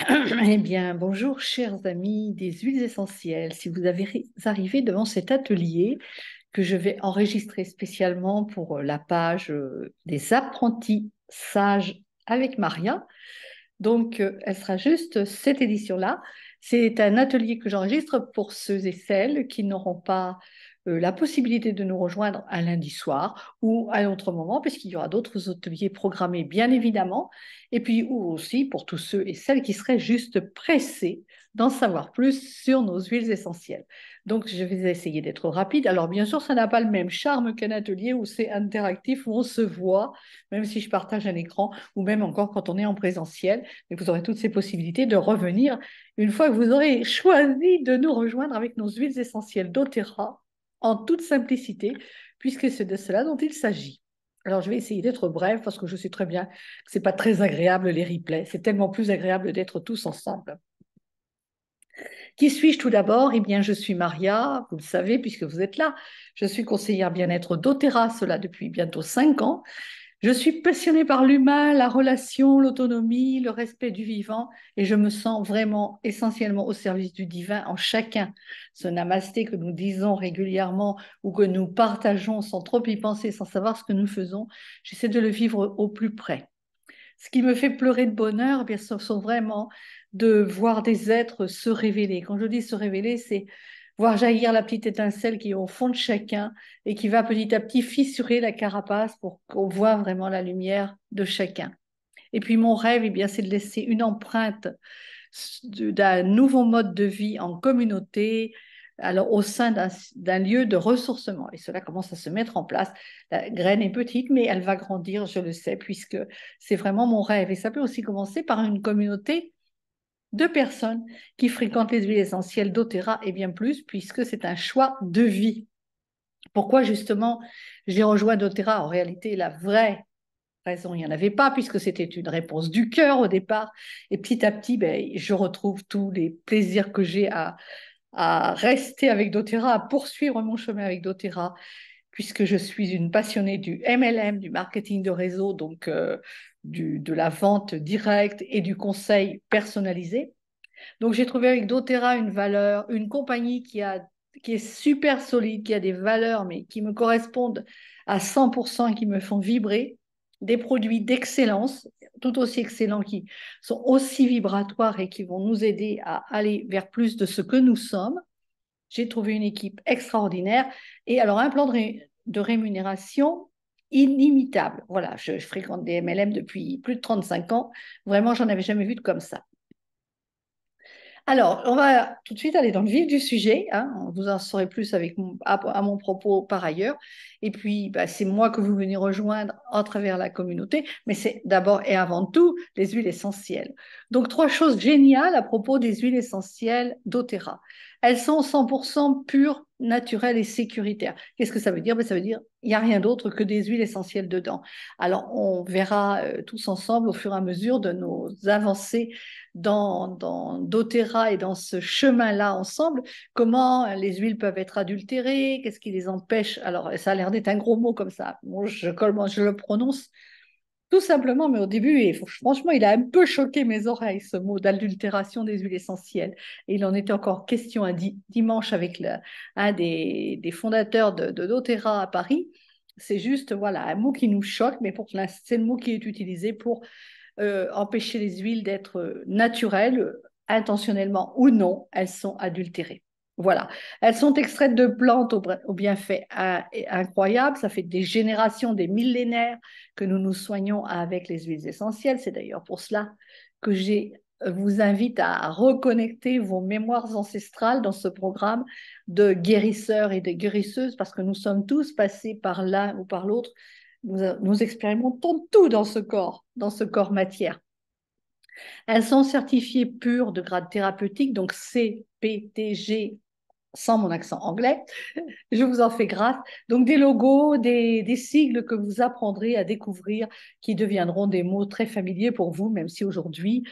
Eh bien, bonjour, chers amis des huiles essentielles. Si vous avez arrivé devant cet atelier que je vais enregistrer spécialement pour la page des apprentis sages avec Maria, donc elle sera juste cette édition-là. C'est un atelier que j'enregistre pour ceux et celles qui n'auront pas la possibilité de nous rejoindre un lundi soir ou à un autre moment, puisqu'il y aura d'autres ateliers programmés, bien évidemment, et puis ou aussi pour tous ceux et celles qui seraient juste pressés d'en savoir plus sur nos huiles essentielles. Donc, je vais essayer d'être rapide. Alors, bien sûr, ça n'a pas le même charme qu'un atelier où c'est interactif, où on se voit, même si je partage un écran, ou même encore quand on est en présentiel. Et vous aurez toutes ces possibilités de revenir une fois que vous aurez choisi de nous rejoindre avec nos huiles essentielles d'Otera en toute simplicité, puisque c'est de cela dont il s'agit. Alors, je vais essayer d'être brève parce que je sais très bien que ce n'est pas très agréable les replays. C'est tellement plus agréable d'être tous ensemble. Qui suis-je tout d'abord? Eh bien, je suis Maria, vous le savez puisque vous êtes là. Je suis conseillère bien-être d'Otera, cela depuis bientôt 5 ans. Je suis passionnée par l'humain, la relation, l'autonomie, le respect du vivant et je me sens vraiment essentiellement au service du divin en chacun. Ce namasté que nous disons régulièrement ou que nous partageons sans trop y penser, sans savoir ce que nous faisons, j'essaie de le vivre au plus près. Ce qui me fait pleurer de bonheur, eh bien, ce sont vraiment de voir des êtres se révéler. Quand je dis se révéler, c'est voir jaillir la petite étincelle qui est au fond de chacun et qui va petit à petit fissurer la carapace pour qu'on voit vraiment la lumière de chacun. Et puis mon rêve, eh bien, c'est de laisser une empreinte d'un nouveau mode de vie en communauté, alors au sein d'un lieu de ressourcement. Et cela commence à se mettre en place. La graine est petite, mais elle va grandir, je le sais, puisque c'est vraiment mon rêve. Et ça peut aussi commencer par une communauté de personnes qui fréquentent les huiles essentielles d'Otera et bien plus, puisque c'est un choix de vie. Pourquoi justement j'ai rejoint d'Otera? En réalité, la vraie raison, il n'y en avait pas, puisque c'était une réponse du cœur au départ. Et petit à petit, ben, je retrouve tous les plaisirs que j'ai à rester avec doTERRA, à poursuivre mon chemin avec doTERRA, puisque je suis une passionnée du MLM, du marketing de réseau, donc de la vente directe et du conseil personnalisé. Donc j'ai trouvé avec doTERRA une valeur, une compagnie qui est super solide, qui a des valeurs, mais qui me correspondent à 100% et qui me font vibrer, des produits d'excellence, tout aussi excellents, qui sont aussi vibratoires et qui vont nous aider à aller vers plus de ce que nous sommes. J'ai trouvé une équipe extraordinaire et alors un plan de rémunération inimitable. Voilà, je fréquente des MLM depuis plus de 35 ans. Vraiment, j'en avais jamais vu de comme ça. Alors, on va tout de suite aller dans le vif du sujet, hein. Vous en saurez plus à mon propos par ailleurs. Et puis, bah, c'est moi que vous venez rejoindre à travers la communauté, mais c'est d'abord et avant tout les huiles essentielles. Donc, trois choses géniales à propos des huiles essentielles d'Otera. Elles sont 100% pures, naturelles et sécuritaires. Qu'est-ce que ça veut dire? Ben, ça veut dire qu'il n'y a rien d'autre que des huiles essentielles dedans. Alors, on verra tous ensemble au fur et à mesure de nos avancées dans doTERRA et dans ce chemin-là ensemble, comment les huiles peuvent être adultérées, qu'est-ce qui les empêche. Alors, ça a l'air d'être un gros mot comme ça. Bon, comment je le prononce tout simplement, mais au début, et franchement, il a un peu choqué mes oreilles, ce mot d'adultération des huiles essentielles. Et il en était encore question un dimanche avec un des fondateurs de doTERRA à Paris. C'est juste, voilà, un mot qui nous choque, mais c'est le mot qui est utilisé pour empêcher les huiles d'être naturelles, intentionnellement ou non, elles sont adultérées. Voilà. Elles sont extraites de plantes aux bienfaits incroyables. Ça fait des générations, des millénaires que nous nous soignons avec les huiles essentielles. C'est d'ailleurs pour cela que vous invite à reconnecter vos mémoires ancestrales dans ce programme de guérisseurs et de guérisseuses parce que nous sommes tous passés par l'un ou par l'autre. Nous expérimentons tout dans ce corps matière. Elles sont certifiées pures de grade thérapeutique, donc CPTG sans mon accent anglais. Je vous en fais grâce. Donc des logos, des sigles que vous apprendrez à découvrir qui deviendront des mots très familiers pour vous, même si aujourd'hui,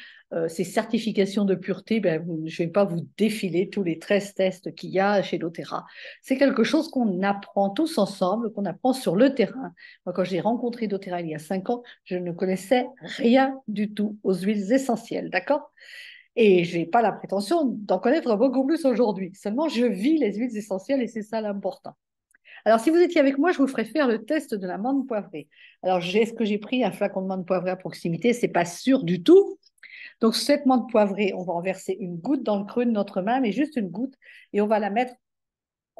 ces certifications de pureté, ben, je ne vais pas vous défiler tous les 13 tests qu'il y a chez doTERRA. C'est quelque chose qu'on apprend tous ensemble, qu'on apprend sur le terrain. Moi, quand j'ai rencontré doTERRA il y a 5 ans, je ne connaissais rien du tout aux huiles essentielles, d'accord? Et je n'ai pas la prétention d'en connaître beaucoup plus aujourd'hui. Seulement, je vis les huiles essentielles et c'est ça l'important. Alors, si vous étiez avec moi, je vous ferais faire le test de la menthe poivrée. Alors, est-ce que j'ai pris un flacon de menthe poivrée à proximité? C'est pas sûr du tout. Donc, cette menthe poivrée, on va en verser une goutte dans le creux de notre main, mais juste une goutte, et on va la mettre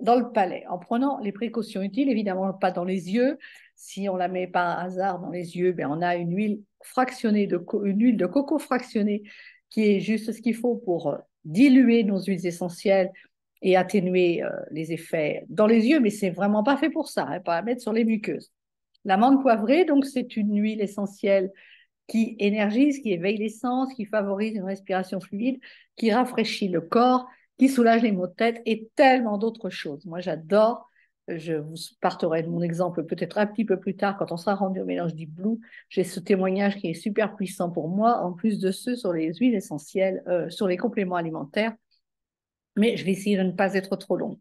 dans le palais, en prenant les précautions utiles, évidemment pas dans les yeux. Si on la met par hasard dans les yeux, ben on a une huile fractionnée une huile de coco fractionnée qui est juste ce qu'il faut pour diluer nos huiles essentielles et atténuer les effets dans les yeux, mais c'est vraiment pas fait pour ça, hein, pas à mettre sur les muqueuses. La menthe poivrée, donc c'est une huile essentielle qui énergise, qui éveille les sens, qui favorise une respiration fluide, qui rafraîchit le corps, qui soulage les maux de tête et tellement d'autres choses. Moi, j'adore. Je vous parterai de mon exemple peut-être un petit peu plus tard quand on sera rendu au mélange du Blue. J'ai ce témoignage qui est super puissant pour moi, en plus de ceux sur les huiles essentielles, sur les compléments alimentaires. Mais je vais essayer de ne pas être trop longue.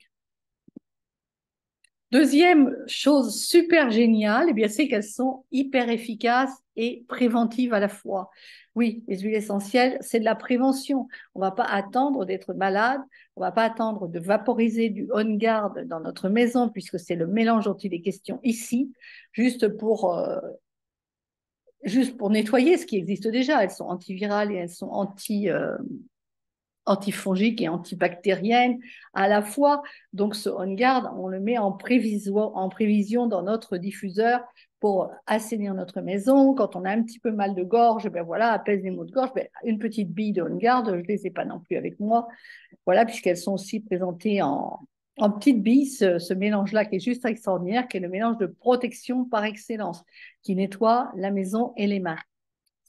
Deuxième chose super géniale, eh bien, c'est qu'elles sont hyper efficaces et préventives à la fois. Oui, les huiles essentielles, c'est de la prévention. On ne va pas attendre d'être malade, on ne va pas attendre de vaporiser du On Guard dans notre maison, puisque c'est le mélange dont il est question ici, juste juste pour nettoyer ce qui existe déjà. Elles sont antivirales et elles sont antifongiques et antibactériennes à la fois. Donc, ce On Guard, on le met en prévision dans notre diffuseur pour assainir notre maison. Quand on a un petit peu mal de gorge, ben voilà, apaise les maux de gorge, ben, une petite bille de On Guard, je ne les ai pas non plus avec moi, voilà, puisqu'elles sont aussi présentées en petites billes, ce mélange-là qui est juste extraordinaire, qui est le mélange de protection par excellence, qui nettoie la maison et les mains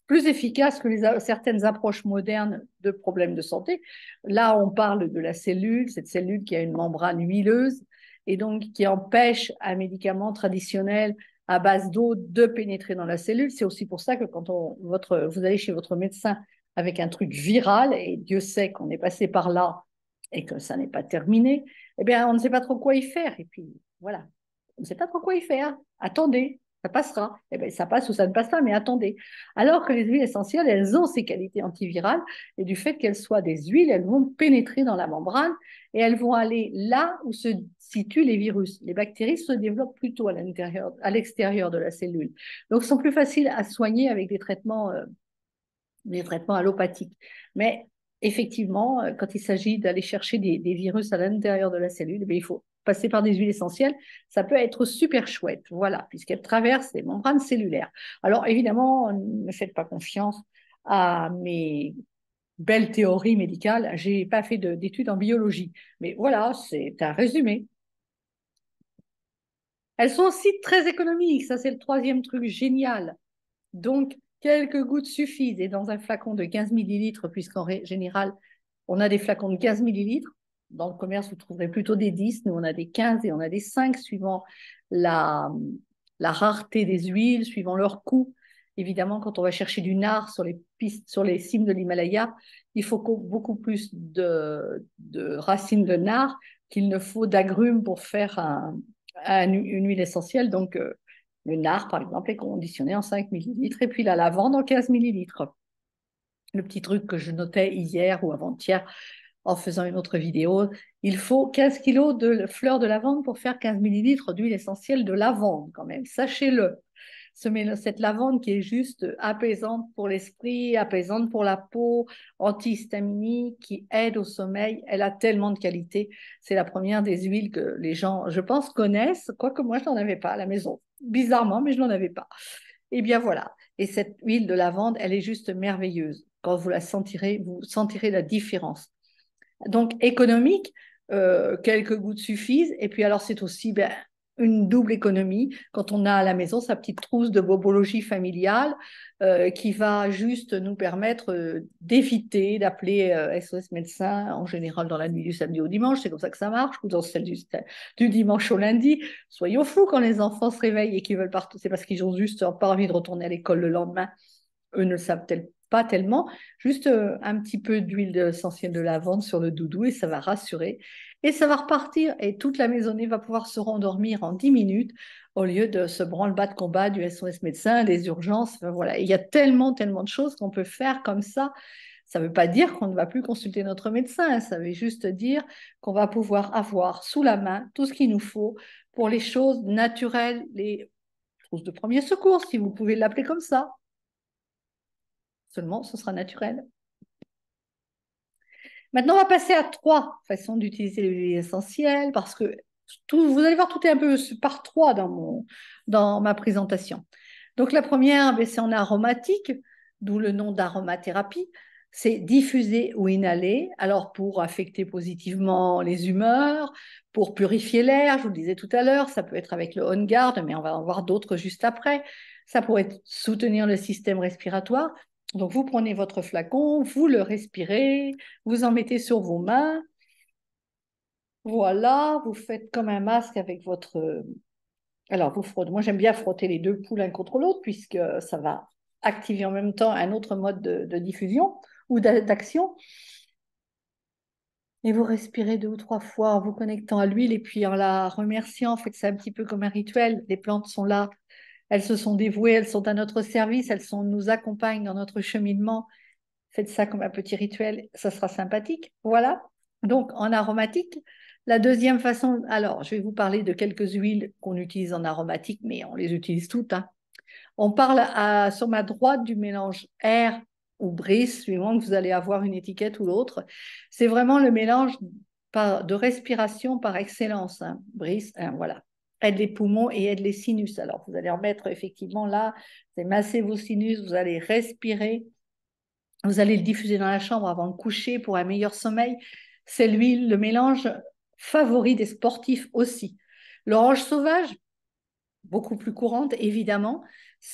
plus efficace que certaines approches modernes de problèmes de santé. Là, on parle de la cellule, cette cellule qui a une membrane huileuse et donc qui empêche un médicament traditionnel à base d'eau de pénétrer dans la cellule. C'est aussi pour ça que quand vous allez chez votre médecin avec un truc viral, et Dieu sait qu'on est passé par là et que ça n'est pas terminé, eh bien, on ne sait pas trop quoi y faire. Et puis, voilà, on ne sait pas trop quoi y faire. Attendez, ça passera. Eh bien, ça passe ou ça ne passe pas, mais attendez. Alors que les huiles essentielles, elles ont ces qualités antivirales et du fait qu'elles soient des huiles, elles vont pénétrer dans la membrane et elles vont aller là où se situent les virus. Les bactéries se développent plutôt à l'extérieur de la cellule. Donc, sont plus faciles à soigner avec des traitements allopathiques. Mais effectivement, quand il s'agit d'aller chercher des virus à l'intérieur de la cellule, il faut passer par des huiles essentielles. Ça peut être super chouette, voilà, puisqu'elles traversent les membranes cellulaires. Alors évidemment, ne faites pas confiance à mes belles théories médicales. Je n'ai pas fait d'études en biologie, mais voilà, c'est un résumé. Elles sont aussi très économiques, ça c'est le troisième truc génial. Donc, quelques gouttes suffisent. Et dans un flacon de 15 millilitres, puisqu'en général, on a des flacons de 15 millilitres. Dans le commerce, vous trouverez plutôt des 10. Nous, on a des 15 et on a des 5 suivant la, la rareté des huiles, suivant leur coût. Évidemment, quand on va chercher du nard sur les pistes, sur les cimes de l'Himalaya, il faut beaucoup plus de racines de nard qu'il ne faut d'agrumes pour faire une huile essentielle. Donc, le nard, par exemple, est conditionné en 5 millilitres et puis la lavande en 15 millilitres. Le petit truc que je notais hier ou avant-hier en faisant une autre vidéo, il faut 15 kilos de fleurs de lavande pour faire 15 millilitres d'huile essentielle de lavande quand même, sachez-le. Cette lavande qui est juste apaisante pour l'esprit, apaisante pour la peau, antihistaminique, qui aide au sommeil, elle a tellement de qualités. C'est la première des huiles que les gens, je pense, connaissent, quoique moi, je n'en avais pas à la maison. Bizarrement, mais je n'en avais pas. Et bien voilà. Et cette huile de lavande, elle est juste merveilleuse. Quand vous la sentirez, vous sentirez la différence. Donc, économique, quelques gouttes suffisent. Et puis, alors, c'est aussi une double économie quand on a à la maison sa petite trousse de bobologie familiale qui va juste nous permettre d'éviter d'appeler SOS médecin en général dans la nuit du samedi au dimanche. C'est comme ça que ça marche, ou dans celle du dimanche au lundi. Soyons fous quand les enfants se réveillent et qu'ils veulent partir. C'est parce qu'ils ont juste pas envie de retourner à l'école le lendemain. Eux ne le savent pas tellement, juste un petit peu d'huile essentielle de lavande sur le doudou et ça va rassurer. Et ça va repartir et toute la maisonnée va pouvoir se rendormir en 10 minutes au lieu de ce branle-bas de combat du SOS médecin, des urgences. Enfin, voilà. Et il y a tellement, tellement de choses qu'on peut faire comme ça. Ça ne veut pas dire qu'on ne va plus consulter notre médecin, ça veut juste dire qu'on va pouvoir avoir sous la main tout ce qu'il nous faut pour les choses naturelles, les trousses de premier secours, si vous pouvez l'appeler comme ça. Seulement, ce sera naturel. Maintenant, on va passer à trois façons d'utiliser l'huile essentielle parce que vous allez voir, tout est un peu par trois dans ma présentation. Donc, la première, ben, c'est en aromatique, d'où le nom d'aromathérapie. C'est diffuser ou inhaler, alors pour affecter positivement les humeurs, pour purifier l'air, je vous le disais tout à l'heure, ça peut être avec le On Guard, mais on va en voir d'autres juste après. Ça pourrait soutenir le système respiratoire. Donc, vous prenez votre flacon, vous le respirez, vous en mettez sur vos mains. Voilà, vous faites comme un masque avec votre... Alors, vous frottez. Moi, j'aime bien frotter les deux poules l'un contre l'autre puisque ça va activer en même temps un autre mode de diffusion ou d'action. Et vous respirez 2 ou 3 fois en vous connectant à l'huile et puis en la remerciant. En fait, c'est un petit peu comme un rituel. Les plantes sont là, elles se sont dévouées, elles sont à notre service, nous accompagnent dans notre cheminement. Faites ça comme un petit rituel, ça sera sympathique. Voilà. Donc, en aromatique, la deuxième façon, alors, je vais vous parler de quelques huiles qu'on utilise en aromatique, mais on les utilise toutes, hein. On parle sur ma droite du mélange air ou brise, suivant que vous allez avoir une étiquette ou l'autre. C'est vraiment le mélange de respiration par excellence, hein. Brise, hein, voilà. Aide les poumons et aide les sinus. Alors, vous allez en mettre effectivement là, vous allez masser vos sinus, vous allez respirer. Vous allez le diffuser dans la chambre avant de coucher pour un meilleur sommeil. C'est l'huile, le mélange favori des sportifs aussi. L'orange sauvage, beaucoup plus courante, évidemment.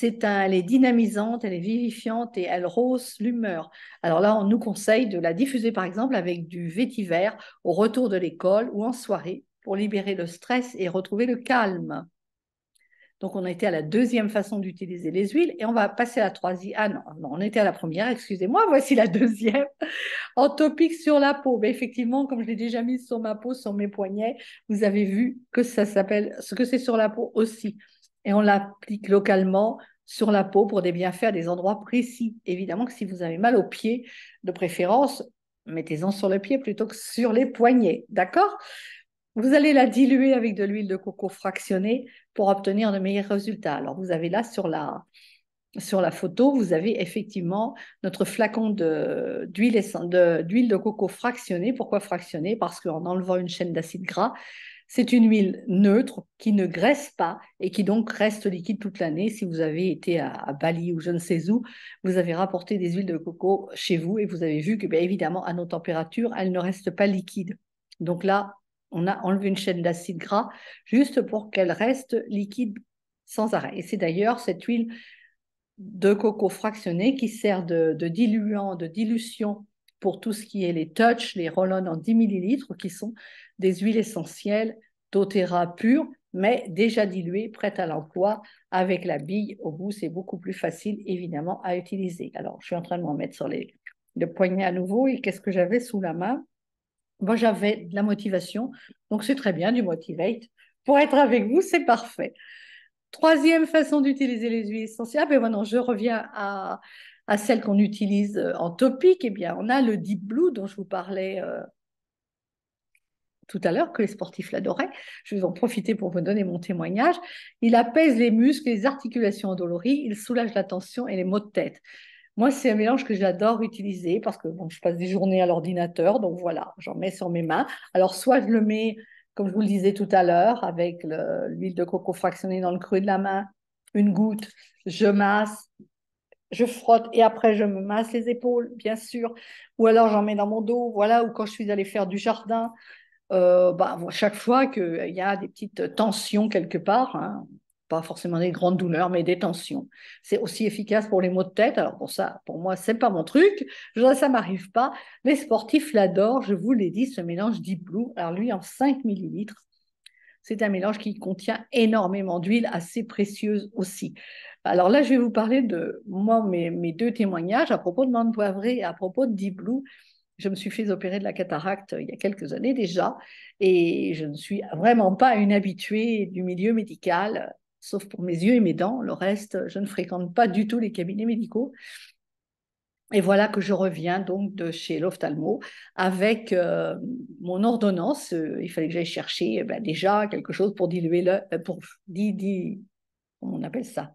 Elle est dynamisante, elle est vivifiante et elle rehausse l'humeur. Alors là, on nous conseille de la diffuser, par exemple, avec du vétiver au retour de l'école ou en soirée pour libérer le stress et retrouver le calme. Donc, on a été à la deuxième façon d'utiliser les huiles et on va passer à la troisième. Ah non, non, on était à la première, excusez-moi, voici la deuxième. En topique sur la peau. Mais effectivement, comme je l'ai déjà mis sur ma peau, sur mes poignets, vous avez vu que ça s'appelle, ce que c'est sur la peau aussi. Et on l'applique localement sur la peau pour des bienfaits à des endroits précis. Évidemment que si vous avez mal aux pieds, de préférence, mettez-en sur le pied plutôt que sur les poignets. D'accord? Vous allez la diluer avec de l'huile de coco fractionnée pour obtenir de meilleurs résultats. Alors, vous avez là sur la photo, vous avez effectivement notre flacon d'huile de coco fractionnée. Pourquoi fractionnée? Parce qu'en enlevant une chaîne d'acide gras, c'est une huile neutre qui ne graisse pas et qui donc reste liquide toute l'année. Si vous avez été à Bali ou je ne sais où, vous avez rapporté des huiles de coco chez vous et vous avez vu que, bien évidemment, à nos températures, elles ne restent pas liquides. Donc là, on a enlevé une chaîne d'acide gras juste pour qu'elle reste liquide sans arrêt. Et c'est d'ailleurs cette huile de coco fractionné qui sert de diluant, de dilution pour tout ce qui est les touch, les roll-on en 10 millilitres, qui sont des huiles essentielles doTERRA pures, mais déjà diluées, prêtes à l'emploi. Avec la bille au bout, c'est beaucoup plus facile, évidemment, à utiliser. Alors, je suis en train de m'en mettre sur le poignet à nouveau. Et qu'est-ce que j'avais sous la main? Moi, j'avais de la motivation. Donc, c'est très bien, du Motivate. Pour être avec vous, c'est parfait. Troisième façon d'utiliser les huiles essentielles, ben maintenant je reviens à celle qu'on utilise en topique. Eh bien, on a le Deep Blue dont je vous parlais tout à l'heure, que les sportifs l'adoraient. Je vais en profiter pour vous donner mon témoignage. Il apaise les muscles, les articulations endolories, il soulage la tension et les maux de tête. Moi, c'est un mélange que j'adore utiliser parce que bon, je passe des journées à l'ordinateur, donc voilà, j'en mets sur mes mains. Alors, soit je le mets, comme je vous le disais tout à l'heure, avec l'huile de coco fractionnée dans le creux de la main, une goutte, je masse, je frotte et après je me masse les épaules, bien sûr. Ou alors j'en mets dans mon dos, voilà, ou quand je suis allée faire du jardin, bah, chaque fois qu'il y a des petites tensions quelque part, hein, pas forcément des grandes douleurs, mais des tensions. C'est aussi efficace pour les maux de tête. Alors pour ça, pour moi, c'est pas mon truc. Ça m'arrive pas. Les sportifs l'adorent. Je vous l'ai dit, ce mélange Deep Blue. Alors lui, en 5 millilitres, c'est un mélange qui contient énormément d'huile, assez précieuse aussi. Alors là, je vais vous parler de moi, mes deux témoignages à propos de menthe poivrée et à propos de Deep Blue. Je me suis fait opérer de la cataracte il y a quelques années déjà et je ne suis vraiment pas une habituée du milieu médical, sauf pour mes yeux et mes dents. Le reste, je ne fréquente pas du tout les cabinets médicaux. Et voilà que je reviens donc de chez l'ophtalmo avec mon ordonnance. Il fallait que j'aille chercher déjà quelque chose pour diluer pour comment on appelle ça?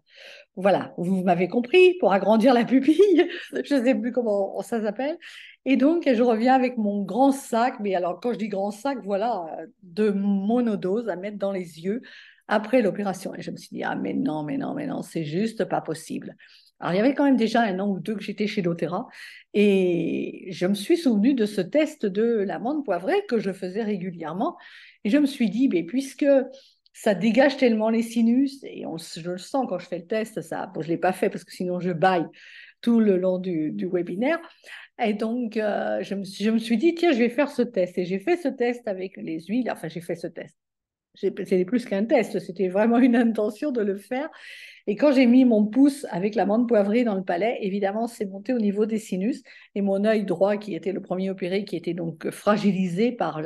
Voilà, vous m'avez compris, pour agrandir la pupille. Je ne sais plus comment ça s'appelle. Et donc, je reviens avec mon grand sac. Mais alors, quand je dis grand sac, voilà, de monodose à mettre dans les yeux après l'opération. Et je me suis dit, ah, mais non, mais non, mais non, c'est juste pas possible. Alors, il y avait quand même déjà 1 an ou 2 que j'étais chez doTERRA et je me suis souvenue de ce test de l'amande poivrée que je faisais régulièrement. Et je me suis dit, mais puisque ça dégage tellement les sinus, et je le sens quand je fais le test, ça, bon, je ne l'ai pas fait parce que sinon je baille tout le long du webinaire. Et donc, je me suis dit, tiens, je vais faire ce test. Et j'ai fait ce test avec les huiles, enfin, j'ai fait ce test. C'était plus qu'un test, c'était vraiment une intention de le faire. Et quand j'ai mis mon pouce avec l'amande poivrée dans le palais, évidemment, c'est monté au niveau des sinus. Et mon œil droit, qui était le premier opéré, qui était donc fragilisé par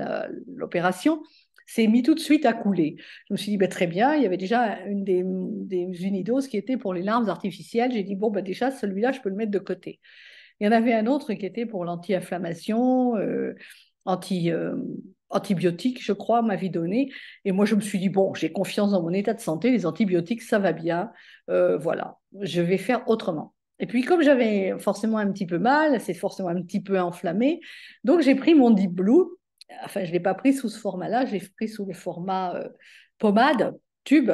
l'opération, s'est mis tout de suite à couler. Je me suis dit, ben, très bien, il y avait déjà une des unidoses qui était pour les larmes artificielles. J'ai dit, bon, ben, déjà, celui-là, je peux le mettre de côté. Il y en avait un autre qui était pour l'anti-inflammation, anti, antibiotiques, je crois, m'avait donné. Et moi, je me suis dit, bon, j'ai confiance dans mon état de santé, les antibiotiques, ça va bien. Voilà, je vais faire autrement. Et puis, comme j'avais forcément un petit peu mal, c'est forcément un petit peu enflammé, donc j'ai pris mon Deep Blue. Enfin, je ne l'ai pas pris sous ce format-là, je l'ai pris sous le format pommade, tube.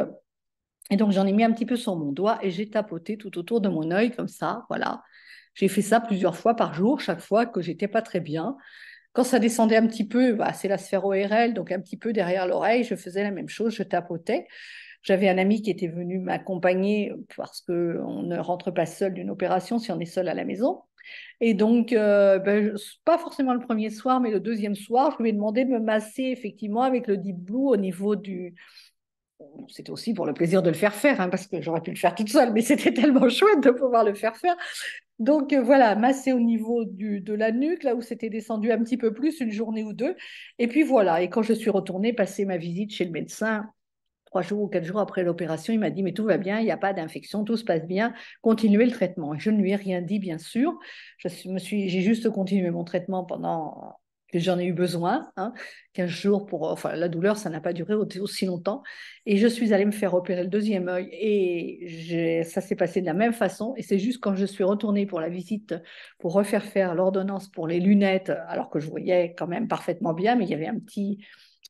Et donc, j'en ai mis un petit peu sur mon doigt et j'ai tapoté tout autour de mon œil, comme ça, voilà. J'ai fait ça plusieurs fois par jour, chaque fois que j'étais pas très bien. Quand ça descendait un petit peu, bah, c'est la sphère ORL, donc un petit peu derrière l'oreille, je faisais la même chose, je tapotais. J'avais un ami qui était venu m'accompagner parce qu'on ne rentre pas seul d'une opération si on est seul à la maison. Et donc, pas forcément le premier soir, mais le deuxième soir, je lui ai demandé de me masser effectivement avec le Deep Blue au niveau du, c'était aussi pour le plaisir de le faire faire, hein, parce que j'aurais pu le faire toute seule, mais c'était tellement chouette de pouvoir le faire faire. Donc voilà, masser au niveau de la nuque, là où c'était descendu un petit peu plus, 1 journée ou 2. Et puis voilà, et quand je suis retournée passer ma visite chez le médecin, 3 jours ou 4 jours après l'opération, il m'a dit, mais tout va bien, il n'y a pas d'infection, tout se passe bien, continuez le traitement. Et je ne lui ai rien dit, bien sûr. J'ai juste continué mon traitement pendant que j'en ai eu besoin, hein, 15 jours pour, enfin, la douleur, ça n'a pas duré aussi longtemps. Et je suis allée me faire opérer le deuxième œil et ça s'est passé de la même façon. Et c'est juste quand je suis retournée pour la visite, pour refaire faire l'ordonnance pour les lunettes, alors que je voyais quand même parfaitement bien, mais il y avait un petit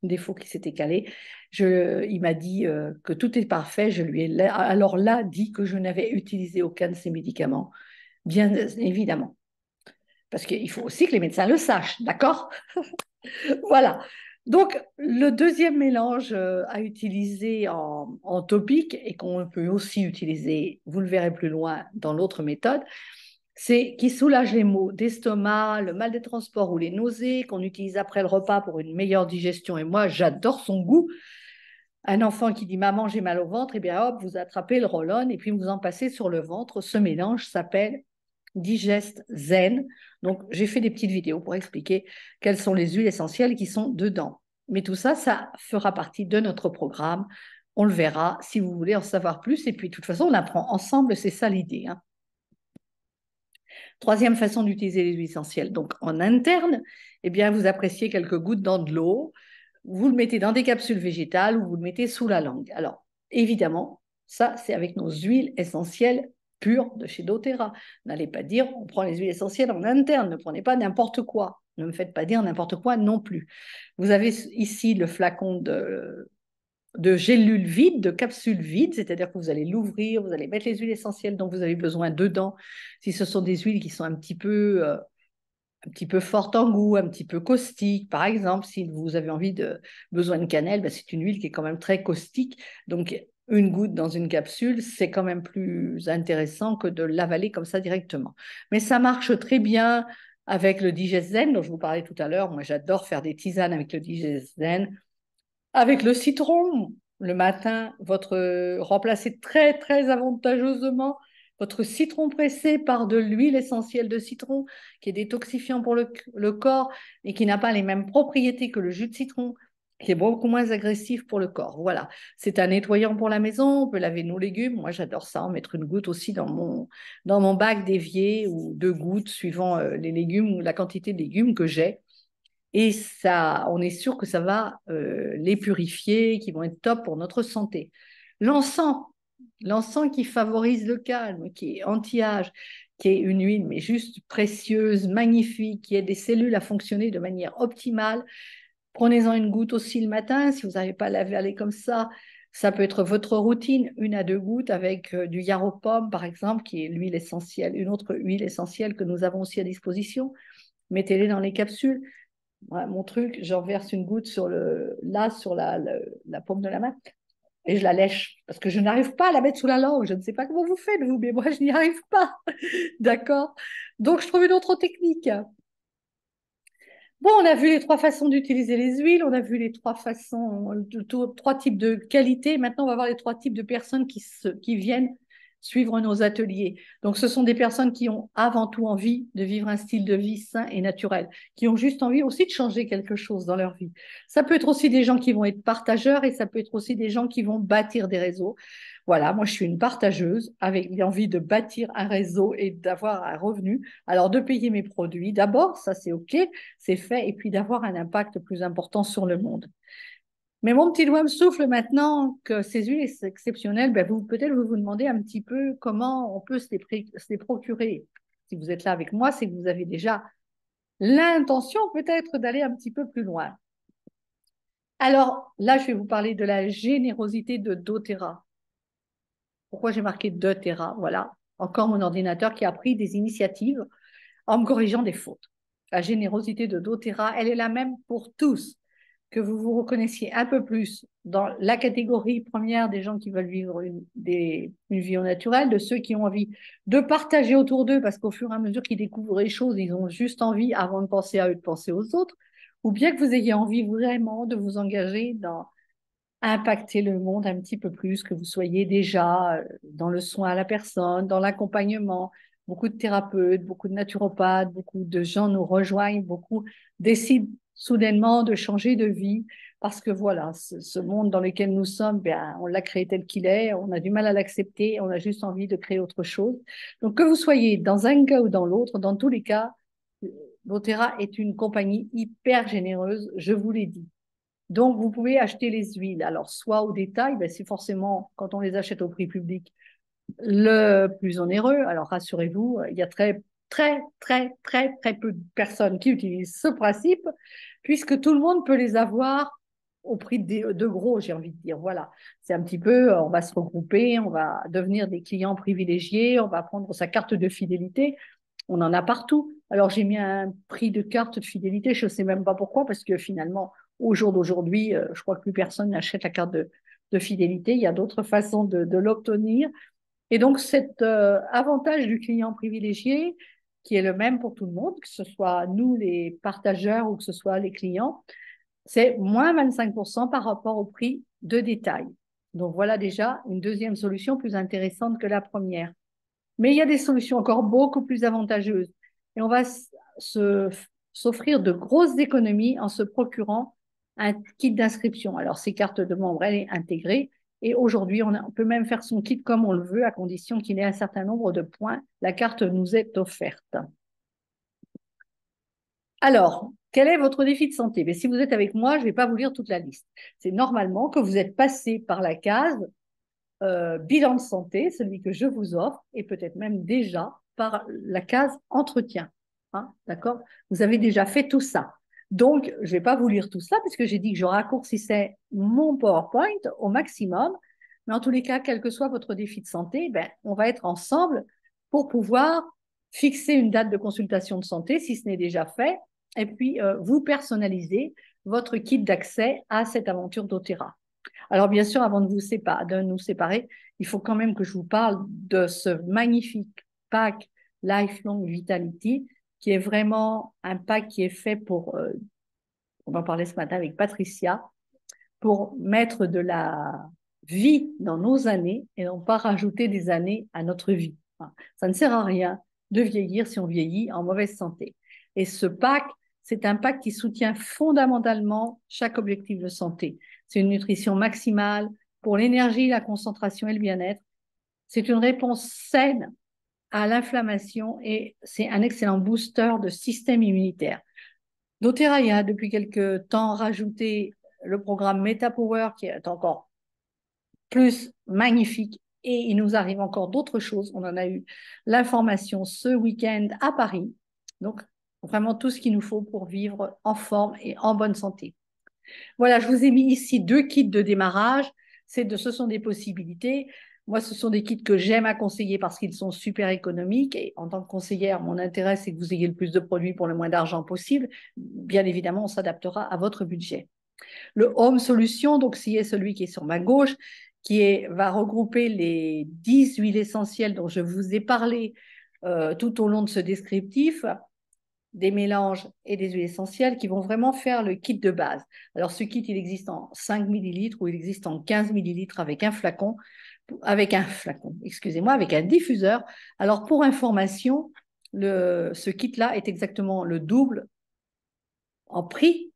défaut qui s'était calé. Il m'a dit que tout est parfait. Je lui ai alors là dit que je n'avais utilisé aucun de ces médicaments, bien évidemment. Parce qu'il faut aussi que les médecins le sachent, d'accord? Voilà. Donc, le deuxième mélange à utiliser en topique et qu'on peut aussi utiliser, vous le verrez plus loin dans l'autre méthode, c'est qui soulage les maux d'estomac, le mal des transports ou les nausées, qu'on utilise après le repas pour une meilleure digestion. Et moi, j'adore son goût. Un enfant qui dit maman, j'ai mal au ventre, et bien hop, vous attrapez le roll-on et puis vous en passez sur le ventre. Ce mélange s'appelle Digest Zen. Donc, j'ai fait des petites vidéos pour expliquer quelles sont les huiles essentielles qui sont dedans. Mais tout ça, ça fera partie de notre programme. On le verra si vous voulez en savoir plus. Et puis, de toute façon, on apprend ensemble, c'est ça l'idée, hein. Troisième façon d'utiliser les huiles essentielles. Donc, en interne, eh bien, vous appréciez quelques gouttes dans de l'eau, vous le mettez dans des capsules végétales ou vous le mettez sous la langue. Alors, évidemment, ça, c'est avec nos huiles essentielles pures de chez doTERRA. N'allez pas dire, on prend les huiles essentielles en interne, ne prenez pas n'importe quoi. Ne me faites pas dire n'importe quoi non plus. Vous avez ici le flacon de gélules vides, de capsules vides, c'est-à-dire que vous allez l'ouvrir, vous allez mettre les huiles essentielles dont vous avez besoin dedans. Si ce sont des huiles qui sont un petit peu fortes en goût, un petit peu caustiques, par exemple, si vous avez besoin de cannelle, ben c'est une huile qui est quand même très caustique. Donc, une goutte dans une capsule, c'est quand même plus intéressant que de l'avaler comme ça directement. Mais ça marche très bien avec le Digesten dont je vous parlais tout à l'heure. Moi, j'adore faire des tisanes avec le Digesten. Avec le citron, le matin, remplacez très, très avantageusement votre citron pressé par de l'huile essentielle de citron, qui est détoxifiant pour le corps et qui n'a pas les mêmes propriétés que le jus de citron. qui est beaucoup moins agressif pour le corps. Voilà, c'est un nettoyant pour la maison, on peut laver nos légumes. Moi, j'adore ça, en mettre une goutte aussi dans mon bac d'évier ou deux gouttes suivant les légumes ou la quantité de légumes que j'ai. Et ça, on est sûr que ça va les purifier, qui vont être top pour notre santé. L'encens, l'encens qui favorise le calme, qui est anti-âge, qui est une huile mais juste précieuse, magnifique, qui aide des cellules à fonctionner de manière optimale. Prenez-en une goutte aussi le matin, si vous n'arrivez pas à l'avaler comme ça peut être votre routine, une à deux gouttes avec du yarrow pomme par exemple, qui est l'huile essentielle, une autre huile essentielle que nous avons aussi à disposition. Mettez-les dans les capsules. Ouais, mon truc, j'en verse une goutte sur la paume de la main et je la lèche parce que je n'arrive pas à la mettre sous la langue. Je ne sais pas comment vous faites, vous, mais moi, je n'y arrive pas. D'accord? Donc, je trouve une autre technique. Bon, on a vu les trois façons d'utiliser les huiles, on a vu les trois façons, trois types de qualité. Maintenant, on va voir les trois types de personnes qui viennent suivre nos ateliers. Donc, ce sont des personnes qui ont avant tout envie de vivre un style de vie sain et naturel, qui ont juste envie aussi de changer quelque chose dans leur vie. Ça peut être aussi des gens qui vont être partageurs et ça peut être aussi des gens qui vont bâtir des réseaux. Voilà, moi, je suis une partageuse avec l'envie de bâtir un réseau et d'avoir un revenu. Alors, de payer mes produits, d'abord, ça c'est OK, c'est fait, et puis d'avoir un impact plus important sur le monde. Mais mon petit doigt me souffle maintenant que ces huiles sont exceptionnelles. Ben peut-être vous vous demandez un petit peu comment on peut se les procurer. Si vous êtes là avec moi, c'est que vous avez déjà l'intention peut-être d'aller un petit peu plus loin. Alors là, je vais vous parler de la générosité de doTERRA. Pourquoi j'ai marqué doTERRA? Voilà, encore mon ordinateur qui a pris des initiatives en me corrigeant des fautes. La générosité de doTERRA, elle est la même pour tous. Que vous vous reconnaissiez un peu plus dans la catégorie première des gens qui veulent vivre une vie au naturel, de ceux qui ont envie de partager autour d'eux, parce qu'au fur et à mesure qu'ils découvrent les choses, ils ont juste envie, avant de penser à eux, de penser aux autres, ou bien que vous ayez envie vraiment de vous engager dans impacter le monde un petit peu plus, que vous soyez déjà dans le soin à la personne, dans l'accompagnement. Beaucoup de thérapeutes, beaucoup de naturopathes, beaucoup de gens nous rejoignent, beaucoup décident soudainement de changer de vie parce que voilà, ce monde dans lequel nous sommes, bien, on l'a créé tel qu'il est, on a du mal à l'accepter, on a juste envie de créer autre chose. Donc que vous soyez dans un cas ou dans l'autre, dans tous les cas, doTERRA est une compagnie hyper généreuse, je vous l'ai dit. Donc, vous pouvez acheter les huiles. Alors, soit au détail, ben, c'est forcément, quand on les achète au prix public, le plus onéreux. Alors, rassurez-vous, il y a très peu de personnes qui utilisent ce principe, puisque tout le monde peut les avoir au prix de gros, j'ai envie de dire. Voilà, c'est un petit peu, on va se regrouper, on va devenir des clients privilégiés, on va prendre sa carte de fidélité. On en a partout. Alors, j'ai mis un prix de carte de fidélité, je ne sais même pas pourquoi, parce que finalement, au jour d'aujourd'hui, je crois que plus personne n'achète la carte de fidélité. Il y a d'autres façons de l'obtenir. Et donc, cet avantage du client privilégié, qui est le même pour tout le monde, que ce soit nous les partageurs ou que ce soit les clients, c'est moins 25% par rapport au prix de détail. Donc, voilà déjà une deuxième solution plus intéressante que la première. Mais il y a des solutions encore beaucoup plus avantageuses. Et on va s'offrir de grosses économies en se procurant un kit d'inscription. Alors, ces cartes de membre, elle est intégrée. Et aujourd'hui, on peut même faire son kit comme on le veut, à condition qu'il ait un certain nombre de points. La carte nous est offerte. Alors, quel est votre défi de santé? Mais si vous êtes avec moi, je ne vais pas vous lire toute la liste. C'est normalement que vous êtes passé par la case bilan de santé, celui que je vous offre, et peut-être même déjà par la case entretien. Hein, d'accord? Vous avez déjà fait tout ça. Donc, je ne vais pas vous lire tout ça, puisque j'ai dit que je raccourcissais mon PowerPoint au maximum. Mais en tous les cas, quel que soit votre défi de santé, ben, on va être ensemble pour pouvoir fixer une date de consultation de santé, si ce n'est déjà fait, et puis vous personnaliser votre kit d'accès à cette aventure doTERRA. Alors, bien sûr, avant de nous séparer, il faut quand même que je vous parle de ce magnifique pack Lifelong Vitality, qui est vraiment un pack qui est fait pour, on en parlait ce matin avec Patricia, pour mettre de la vie dans nos années et non pas rajouter des années à notre vie. Ça ne sert à rien de vieillir si on vieillit en mauvaise santé. Et ce pack, C'est un pack qui soutient fondamentalement chaque objectif de santé. C'est une nutrition maximale pour l'énergie, la concentration et le bien-être. C'est une réponse saine à l'inflammation et c'est un excellent booster de système immunitaire. doTERRA a depuis quelques temps rajouté le programme MetaPower qui est encore plus magnifique et il nous arrive encore d'autres choses. On en a eu l'information ce week-end à Paris. Donc, vraiment tout ce qu'il nous faut pour vivre en forme et en bonne santé. Voilà, je vous ai mis ici 2 kits de démarrage. Ce sont des possibilités. Moi, ce sont des kits que j'aime à conseiller parce qu'ils sont super économiques. Et en tant que conseillère, mon intérêt, c'est que vous ayez le plus de produits pour le moins d'argent possible. Bien évidemment, on s'adaptera à votre budget. Le Home Solution, donc, c'est celui qui est sur ma gauche, va regrouper les 10 huiles essentielles dont je vous ai parlé tout au long de ce descriptif, des mélanges et des huiles essentielles qui vont vraiment faire le kit de base. Alors, ce kit, il existe en 5 millilitres ou il existe en 15 millilitres avec un flacon, excusez-moi, avec un diffuseur. Alors, pour information, ce kit-là est exactement le double en prix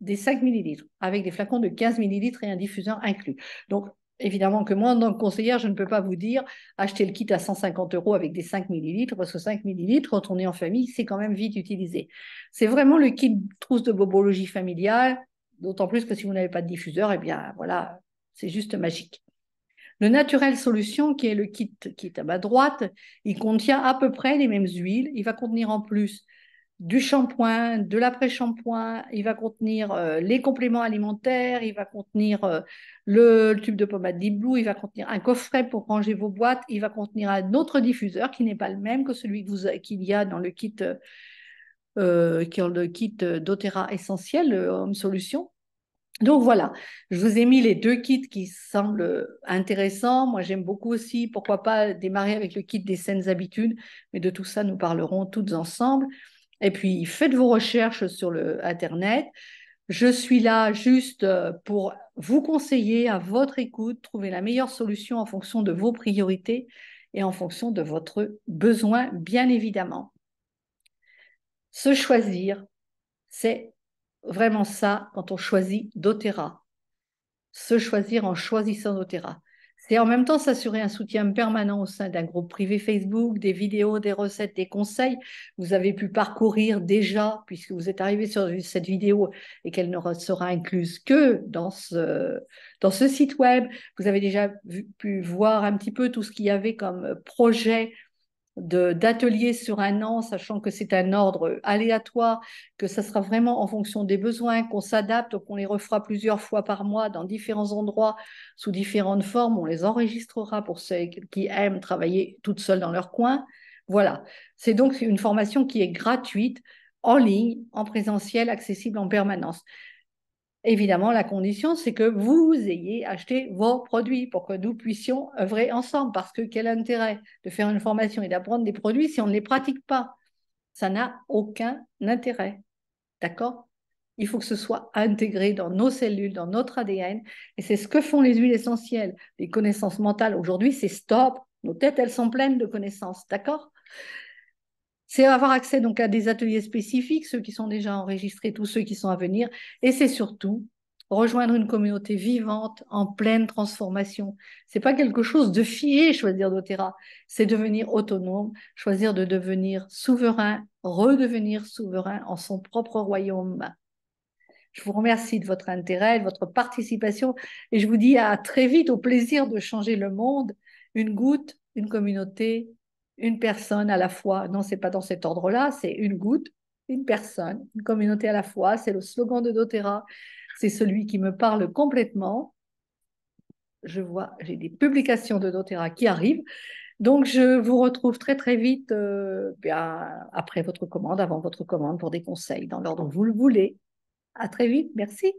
des 5 millilitres, avec des flacons de 15 millilitres et un diffuseur inclus. Donc, évidemment que moi, en tant que conseillère, je ne peux pas vous dire acheter le kit à 150 € avec des 5 millilitres, parce que 5 millilitres, quand on est en famille, c'est quand même vite utilisé. C'est vraiment le kit trousse de bobologie familiale, d'autant plus que si vous n'avez pas de diffuseur, eh bien, voilà, c'est juste magique. Le Naturel Solution, qui est le kit qui est à ma droite, il contient à peu près les mêmes huiles. Il va contenir en plus du shampoing, de l'après-shampoing, il va contenir les compléments alimentaires, il va contenir le tube de pommade Deep Blue, il va contenir un coffret pour ranger vos boîtes, il va contenir un autre diffuseur qui n'est pas le même que celui qu'il y a dans le kit, qui est le kit doTERRA Essentiel, le Home Solution. Donc voilà, je vous ai mis les 2 kits qui semblent intéressants. Moi, j'aime beaucoup aussi, pourquoi pas démarrer avec le kit des saines habitudes, mais de tout ça, nous parlerons toutes ensemble. Et puis, faites vos recherches sur le Internet. Je suis là juste pour vous conseiller à votre écoute, trouver la meilleure solution en fonction de vos priorités et en fonction de votre besoin, bien évidemment. Se choisir, c'est vraiment ça quand on choisit doTERRA. Se choisir en choisissant doTERRA. C'est en même temps s'assurer un soutien permanent au sein d'un groupe privé Facebook, des vidéos, des recettes, des conseils. Vous avez pu parcourir déjà, puisque vous êtes arrivé sur cette vidéo et qu'elle ne sera incluse que dans ce site web. Vous avez déjà pu voir un petit peu tout ce qu'il y avait comme projet d'ateliers sur un an, sachant que c'est un ordre aléatoire, que ça sera vraiment en fonction des besoins, qu'on s'adapte, qu'on les refera plusieurs fois par mois dans différents endroits, sous différentes formes. On les enregistrera pour ceux qui aiment travailler toutes seules dans leur coin. Voilà. C'est donc une formation qui est gratuite, en ligne, en présentiel, accessible en permanence. Évidemment, la condition, c'est que vous ayez acheté vos produits pour que nous puissions œuvrer ensemble. Parce que quel intérêt de faire une formation et d'apprendre des produits si on ne les pratique pas? Ça n'a aucun intérêt. D'accord? Il faut que ce soit intégré dans nos cellules, dans notre ADN. Et c'est ce que font les huiles essentielles. Les connaissances mentales, aujourd'hui, c'est stop. Nos têtes, elles sont pleines de connaissances. D'accord? C'est avoir accès donc à des ateliers spécifiques, ceux qui sont déjà enregistrés, tous ceux qui sont à venir, et c'est surtout rejoindre une communauté vivante en pleine transformation. C'est pas quelque chose de figé, choisir doTERRA, c'est devenir autonome, choisir de devenir souverain, redevenir souverain en son propre royaume. Je vous remercie de votre intérêt, de votre participation, et je vous dis à très vite, au plaisir de changer le monde, une goutte, une communauté, une personne à la fois. Non, c'est pas dans cet ordre-là, c'est une goutte, une personne, une communauté à la fois. C'est le slogan de doTERRA. C'est celui qui me parle complètement. Je vois, j'ai des publications de doTERRA qui arrivent. Donc, je vous retrouve très, très vite bien, après votre commande, avant votre commande, pour des conseils dans l'ordre où vous le voulez. À très vite. Merci.